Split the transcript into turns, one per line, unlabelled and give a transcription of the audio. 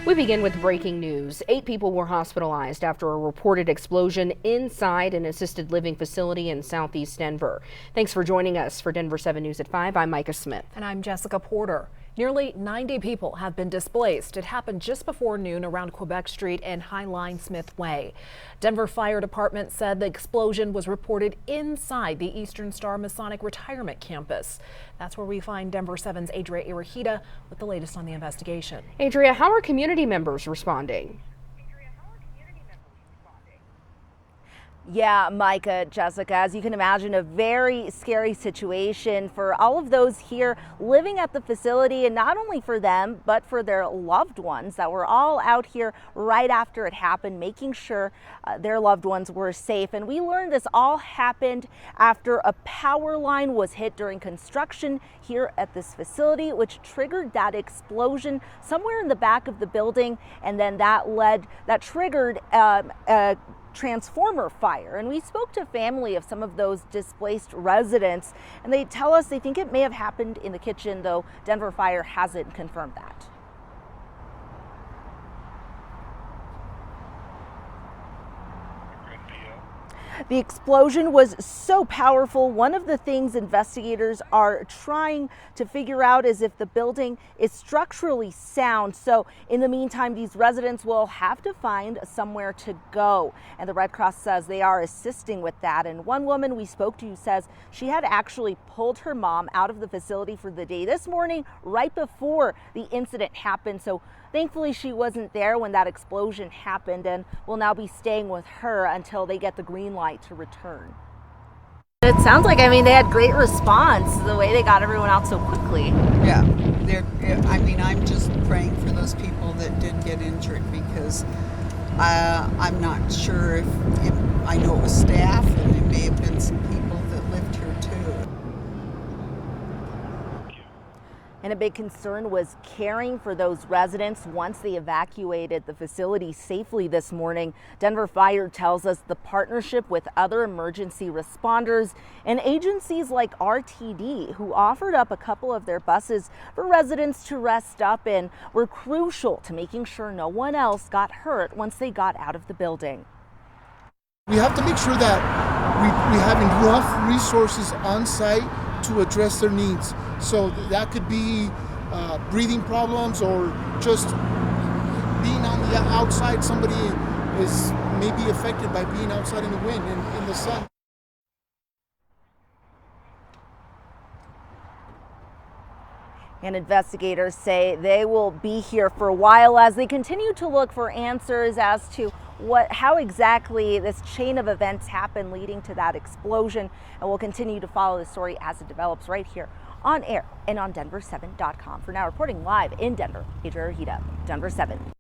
We begin with breaking news. 8 people were hospitalized after a reported explosion inside an assisted living facility in southeast Denver. Thanks for joining us for Denver 7 News at 5. I'm Micah Smith.
And I'm Jessica Porter. Nearly 90 people have been displaced. It happened just before noon around Quebec Street and Highline Smith Way. Denver Fire Department said the explosion was reported inside the Eastern Star Masonic Retirement Campus. That's where we find Denver 7's Adria Irahita with the latest on the investigation.
Adria, how are community members responding?
Yeah, Micah, Jessica, as you can imagine, a very scary situation for all of those here living at the facility, and not only for them, but for their loved ones that were all out here right after it happened, making sure their loved ones were safe. And we learned this all happened after a power line was hit during construction here at this facility, which triggered that explosion somewhere in the back of the building. And then that triggered a transformer fire. And we spoke to family of some of those displaced residents, and they tell us they think it may have happened in the kitchen, though Denver Fire hasn't confirmed that. The explosion was so powerful. One of the things investigators are trying to figure out is if the building is structurally sound. So in the meantime, these residents will have to find somewhere to go. And the Red Cross says they are assisting with that. And one woman we spoke to says she had actually pulled her mom out of the facility for the day this morning, right before the incident happened. So thankfully she wasn't there when that explosion happened, and will now be staying with her until they get the green light to return. It sounds like, they had great response the way they got everyone out so quickly.
Yeah, I'm just praying for those people that did get injured, because I'm not sure if I know it was staff, and it may have been some people that lived here too.
And a big concern was caring for those residents once they evacuated the facility safely this morning. Denver Fire tells us the partnership with other emergency responders and agencies like RTD, who offered up a couple of their buses for residents to rest up in, were crucial to making sure no one else got hurt once they got out of the building.
We have to make sure that we have enough resources on site to address their needs. So that could be breathing problems, or just being on the outside. Somebody is maybe affected by being outside in the wind and in the sun.
And investigators say they will be here for a while as they continue to look for answers as to how exactly this chain of events happened leading to that explosion. And we'll continue to follow the story as it develops right here on air and on Denver7.com. For now, reporting live in Denver, Adria Irahita, Denver 7.